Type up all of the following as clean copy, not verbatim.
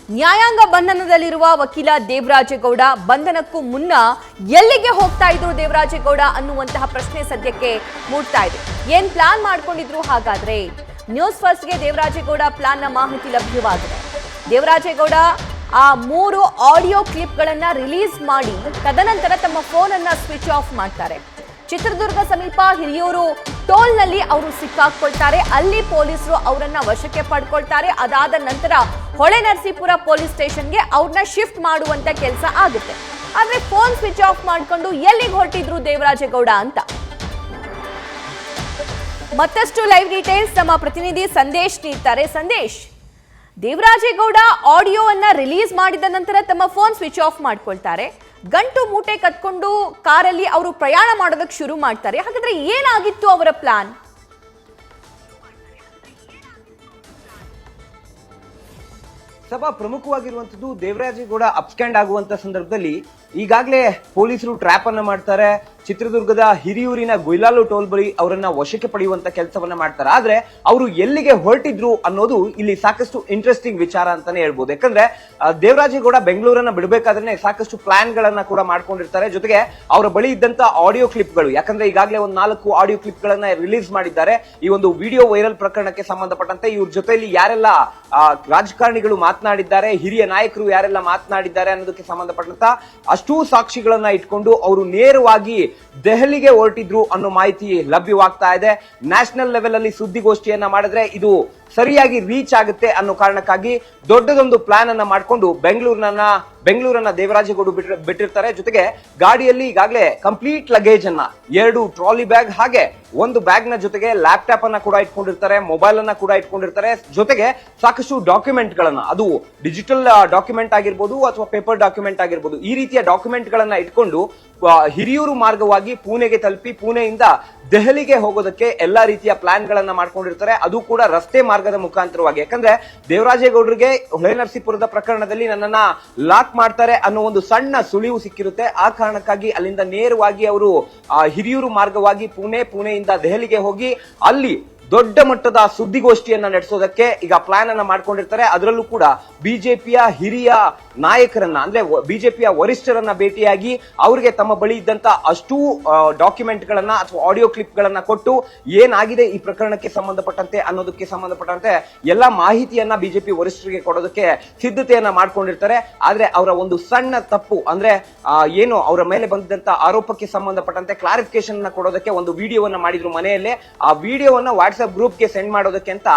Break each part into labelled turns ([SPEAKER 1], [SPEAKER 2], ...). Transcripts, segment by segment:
[SPEAKER 1] ನ್ಯಾಯಾಂಗ ಬಂಧನದಲ್ಲಿರುವ ವಕೀಲ ದೇವರಾಜೇಗೌಡ ಬಂಧನಕ್ಕೂ ಮುನ್ನ ಎಲ್ಲಿಗೆ ಹೋಗ್ತಾ ಇದ್ರು ದೇವರಾಜೇಗೌಡ ಅನ್ನುವಂತಹ ಪ್ರಶ್ನೆ ಸದ್ಯಕ್ಕೆ ಮೂಡ್ತಾ ಇದೆ. ಏನ್ ಪ್ಲಾನ್ ಮಾಡ್ಕೊಂಡಿದ್ರು ಹಾಗಾದ್ರೆ? ನ್ಯೂಸ್ ಫಸ್ಟ್ಗೆ ದೇವರಾಜೇಗೌಡ ಪ್ಲಾನ್ನ ಮಾಹಿತಿ ಲಭ್ಯವಾಗಿದೆ. ದೇವರಾಜೇಗೌಡ ಆ 3 ಆಡಿಯೋ ಕ್ಲಿಪ್ಗಳನ್ನ ರಿಲೀಸ್ ಮಾಡಿ ತದನಂತರ ತಮ್ಮ ಫೋನ್ ಅನ್ನ ಸ್ವಿಚ್ ಆಫ್ ಮಾಡ್ತಾರೆ. ಚಿತ್ರದುರ್ಗ ಸಮೀಪ ಹಿರಿಯೂರು ಟೋಲ್ನಲ್ಲಿ ಅವರು ಸಿಕ್ಕಾಕೊಳ್ತಾರೆ. ಅಲ್ಲಿ ಪೊಲೀಸರು ಅವರನ್ನ ವಶಕ್ಕೆ ಪಡ್ಕೊಳ್ತಾರೆ. ಅದಾದ ನಂತರ ಹೊಳೆನರಸೀಪುರ ಪೊಲೀಸ್ ಸ್ಟೇಷನ್ಗೆ ಅವ್ರನ್ನ ಶಿಫ್ಟ್ ಮಾಡುವಂತ ಕೆಲಸ ಆಗುತ್ತೆ. ಆದ್ರೆ ಫೋನ್ ಸ್ವಿಚ್ ಆಫ್ ಮಾಡ್ಕೊಂಡು ಎಲ್ಲಿಗೆ ಹೊರಟಿದ್ರು ದೇವರಾಜೇಗೌಡ ಅಂತ ಮತ್ತಷ್ಟು ಲೈವ್ ಡೀಟೇಲ್ಸ್ ನಮ್ಮ ಪ್ರತಿನಿಧಿ ಸಂದೇಶ್ ನೀಡ್ತಾರೆ. ಸಂದೇಶ್, ದೇವರಾಜೇಗೌಡ ಆಡಿಯೋ ಅನ್ನ ರಿಲೀಸ್ ಮಾಡಿದ ನಂತರ ತಮ್ಮ ಫೋನ್ ಸ್ವಿಚ್ ಆಫ್ ಮಾಡ್ಕೊಳ್ತಾರೆ. ಗಂಟು ಮೂಟೆ ಕಟ್ಕೊಂಡು ಕಾರಲ್ಲಿ ಅವರು ಪ್ರಯಾಣ ಮಾಡೋದಕ್ಕೆ ಶುರು ಮಾಡ್ತಾರೆ. ಹಾಗಾದ್ರೆ ಏನಾಗಿತ್ತು ಅವರ ಪ್ಲಾನ್?
[SPEAKER 2] ಸಭಾ ಪ್ರಮುಖವಾಗಿರುವಂತದ್ದು ದೇವರಾಜೇಗೌಡ ಅಪ್ಸ್ಕ್ಯಾಂಡ್ ಆಗುವಂತ ಸಂದರ್ಭದಲ್ಲಿ ಈಗಾಗಲೇ ಪೊಲೀಸರು ಟ್ರ್ಯಾಪ್ ಅನ್ನ ಮಾಡ್ತಾರೆ. ಚಿತ್ರದುರ್ಗದ ಹಿರಿಯೂರಿನ ಗುಯ್ಲಾಲು ಟೋಲ್ ಬಳಿ ಅವರನ್ನ ವಶಕ್ಕೆ ಪಡೆಯುವಂತ ಕೆಲಸವನ್ನ ಮಾಡ್ತಾರೆ. ಆದ್ರೆ ಅವರು ಎಲ್ಲಿಗೆ ಹೊರಟಿದ್ರು ಅನ್ನೋದು ಇಲ್ಲಿ ಸಾಕಷ್ಟು ಇಂಟ್ರೆಸ್ಟಿಂಗ್ ವಿಚಾರ ಅಂತಾನೆ ಹೇಳ್ಬೋದು. ಯಾಕಂದ್ರೆ ದೇವರಾಜೇಗೌಡ ಬೆಂಗಳೂರನ್ನ ಬಿಡಬೇಕಾದ್ರೆ ಸಾಕಷ್ಟು ಪ್ಲಾನ್ ಗಳನ್ನ ಕೂಡ ಮಾಡ್ಕೊಂಡಿರ್ತಾರೆ. ಜೊತೆಗೆ ಅವರ ಬಳಿ ಇದ್ದಂತ ಆಡಿಯೋ ಕ್ಲಿಪ್ಗಳು, ಯಾಕಂದ್ರೆ ಈಗಾಗಲೇ ಒಂದು 4 ಆಡಿಯೋ ಕ್ಲಿಪ್ ಗಳನ್ನ ರಿಲೀಸ್ ಮಾಡಿದ್ದಾರೆ. ಈ ಒಂದು ವಿಡಿಯೋ ವೈರಲ್ ಪ್ರಕರಣಕ್ಕೆ ಸಂಬಂಧಪಟ್ಟಂತೆ ಇವ್ರ ಜೊತೆಯಲ್ಲಿ ಯಾರೆಲ್ಲ ರಾಜಕಾರಣಿಗಳು ಮಾತನಾಡಿದ್ದಾರೆ, ಹಿರಿಯ ನಾಯಕರು ಯಾರೆಲ್ಲ ಮಾತನಾಡಿದ್ದಾರೆ ಅನ್ನೋದಕ್ಕೆ ಸಂಬಂಧಪಟ್ಟಂತ ಅಷ್ಟೂ ಸಾಕ್ಷಿಗಳನ್ನ ಇಟ್ಕೊಂಡು ಅವರು ನೇರವಾಗಿ ದೆಹಲಿಗೆ ಹೊರಟಿದ್ರು ಅನ್ನೋ ಮಾಹಿತಿ ಲಭ್ಯವಾಗ್ತಾ ಇದೆ. ನ್ಯಾಷನಲ್ ಲೆವೆಲ್ ಅಲ್ಲಿ ಸುದ್ದಿಗೋಷ್ಠಿಯನ್ನ ಮಾಡಿದ್ರೆ ಇದು ಸರಿಯಾಗಿ ರೀಚ್ ಆಗುತ್ತೆ ಅನ್ನೋ ಕಾರಣಕ್ಕಾಗಿ ದೊಡ್ಡದೊಂದು ಪ್ಲಾನ್ ಅನ್ನ ಮಾಡ್ಕೊಂಡು ಬೆಂಗಳೂರನ್ನ ದೇವರಾಜೇಗೌಡ ಬಿಟ್ಟಿರ್ತಾರೆ. ಜೊತೆಗೆ ಗಾಡಿಯಲ್ಲಿ ಈಗಾಗಲೇ ಕಂಪ್ಲೀಟ್ ಲಗೇಜ್ ಅನ್ನ 2 ಟ್ರಾಲಿ ಬ್ಯಾಗ್ ಹಾಗೆ ಒಂದು ಬ್ಯಾಗ್ ನ ಜೊತೆಗೆ ಲ್ಯಾಪ್ಟಾಪ್ ಅನ್ನ ಕೂಡ ಇಟ್ಕೊಂಡಿರ್ತಾರೆ, ಮೊಬೈಲ್ ಅನ್ನ ಕೂಡ ಇಟ್ಕೊಂಡಿರ್ತಾರೆ. ಜೊತೆಗೆ ಸಾಕಷ್ಟು ಡಾಕ್ಯುಮೆಂಟ್ ಗಳನ್ನ, ಅದು ಡಿಜಿಟಲ್ ಡಾಕ್ಯುಮೆಂಟ್ ಆಗಿರ್ಬೋದು ಅಥವಾ ಪೇಪರ್ ಡಾಕ್ಯುಮೆಂಟ್ ಆಗಿರ್ಬೋದು, ಈ ರೀತಿಯ ಡಾಕ್ಯುಮೆಂಟ್ ಗಳನ್ನ ಇಟ್ಕೊಂಡು ಹಿರಿಯೂರು ಮಾರ್ಗವಾಗಿ ಪುಣೆಗೆ ತಲುಪಿ ಪುಣೆಯಿಂದ ದೆಹಲಿಗೆ ಹೋಗೋದಕ್ಕೆ ಎಲ್ಲಾ ರೀತಿಯ ಪ್ಲಾನ್ ಗಳನ್ನ ಮಾಡ್ಕೊಂಡಿರ್ತಾರೆ. ಅದು ಕೂಡ ರಸ್ತೆ ಮಾರ್ಗದ ಮುಖಾಂತರವಾಗಿ. ಯಾಕಂದ್ರೆ ದೇವರಾಜೇಗೌಡರಿಗೆ ಹೊಳೆನರಸೀಪುರದ ಪ್ರಕರಣದಲ್ಲಿ ನನ್ನನ್ನ ಲಾಕ್ ಮಾಡ್ತಾರೆ ಅನ್ನೋ ಒಂದು ಸಣ್ಣ ಸುಳಿವು ಸಿಕ್ಕಿರುತ್ತೆ. ಆ ಕಾರಣಕ್ಕಾಗಿ ಅಲ್ಲಿಂದ ನೇರವಾಗಿ ಅವರು ಹಿರಿಯೂರು ಮಾರ್ಗವಾಗಿ ಪುಣೆಯಿಂದ ದೆಹಲಿಗೆ ಹೋಗಿ ಅಲ್ಲಿ ದೊಡ್ಡ ಮಟ್ಟದ ಸುದ್ದಿಗೋಷ್ಠಿಯನ್ನ ನಡೆಸೋದಕ್ಕೆ ಈಗ ಪ್ಲಾನ್ ಅನ್ನ ಮಾಡ್ಕೊಂಡಿರ್ತಾರೆ. ಅದರಲ್ಲೂ ಕೂಡ ಬಿಜೆಪಿಯ ಹಿರಿಯ ನಾಯಕರನ್ನ, ಅಂದ್ರೆ ಬಿಜೆಪಿಯ ವರಿಷ್ಠರನ್ನ ಭೇಟಿಯಾಗಿ ಅವರಿಗೆ ತಮ್ಮ ಬಳಿ ಇದ್ದಂತ ಅಷ್ಟೂ ಡಾಕ್ಯುಮೆಂಟ್ ಗಳನ್ನ ಅಥವಾ ಆಡಿಯೋ ಕ್ಲಿಪ್ ಗಳನ್ನ ಕೊಟ್ಟು ಏನಾಗಿದೆ ಈ ಪ್ರಕರಣಕ್ಕೆ ಸಂಬಂಧಪಟ್ಟಂತೆ ಅನ್ನೋದಕ್ಕೆ ಸಂಬಂಧಪಟ್ಟಂತೆ ಎಲ್ಲಾ ಮಾಹಿತಿಯನ್ನ ಬಿಜೆಪಿ ವರಿಷ್ಠರಿಗೆ ಕೊಡೋದಕ್ಕೆ ಸಿದ್ಧತೆಯನ್ನ ಮಾಡ್ಕೊಂಡಿರ್ತಾರೆ. ಆದ್ರೆ ಅವರ ಒಂದು ಸಣ್ಣ ತಪ್ಪು, ಅಂದ್ರೆ ಏನು ಅವರ ಮೇಲೆ ಬಂದಿದ್ದಂತ ಆರೋಪಕ್ಕೆ ಸಂಬಂಧಪಟ್ಟಂತೆ ಕ್ಲಾರಿಫಿಕೇಶನ್ ಕೊಡೋದಕ್ಕೆ ಒಂದು ವಿಡಿಯೋವನ್ನ ಮಾಡಿದ್ರು ಮನೆಯಲ್ಲೇ. ಆ ವಿಡಿಯೋವನ್ನ ವಾಟ್ಸ್ಆಪ್ ಗ್ರೂಪ್ಗೆ ಸೆಂಡ್ ಮಾಡೋದಕ್ಕೆ ಅಂತ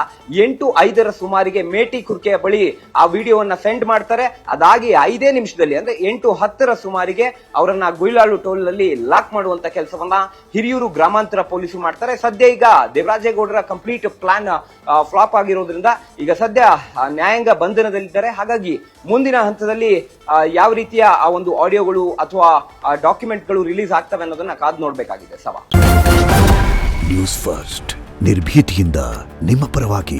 [SPEAKER 2] 8:05 ಸುಮಾರಿಗೆ ಮೇಟಿ ಕುರ್ಕೆಯ ಬಳಿ ಆ ವಿಡಿಯೋವನ್ನ ಸೆಂಡ್ ಮಾಡ್ತಾರೆ. ಅದಾಗಿ 5 ನಿಮಿಷದಲ್ಲಿ, ಅಂದ್ರೆ 8:10 ಸುಮಾರಿಗೆ ಅವರನ್ನ ಗುಯ್ಲಾಳು ಟೋಲ್ ನಲ್ಲಿ ಲಾಕ್ ಮಾಡುವಂತ ಕೆಲಸವನ್ನ ಹಿರಿಯೂರು ಗ್ರಾಮಾಂತರ ಪೊಲೀಸರು ಮಾಡ್ತಾರೆ. ಸದ್ಯ ಈಗ ದೇವರಾಜೇಗೌಡರ ಕಂಪ್ಲೀಟ್ ಪ್ಲಾನ್ ಫ್ಲಾಪ್ ಆಗಿರೋದ್ರಿಂದ ಈಗ ಸದ್ಯ ನ್ಯಾಯಾಂಗ ಬಂಧನದಲ್ಲಿದ್ದಾರೆ. ಹಾಗಾಗಿ ಮುಂದಿನ ಹಂತದಲ್ಲಿ ಯಾವ ರೀತಿಯ ಆ ಒಂದು ಆಡಿಯೋಗಳು ಅಥವಾ ಡಾಕ್ಯುಮೆಂಟ್ಗಳು ರಿಲೀಸ್ ಆಗ್ತವೆ ಅನ್ನೋದನ್ನ ಕಾದು ನೋಡ್ಬೇಕಾಗಿದೆ. ಸಭಾ
[SPEAKER 3] ನ್ಯೂಸ್ ಫಸ್ಟ್ ನಿರ್ಭೀತಿಯಿಂದ ನಿಮ್ಮ ಪರವಾಗಿ.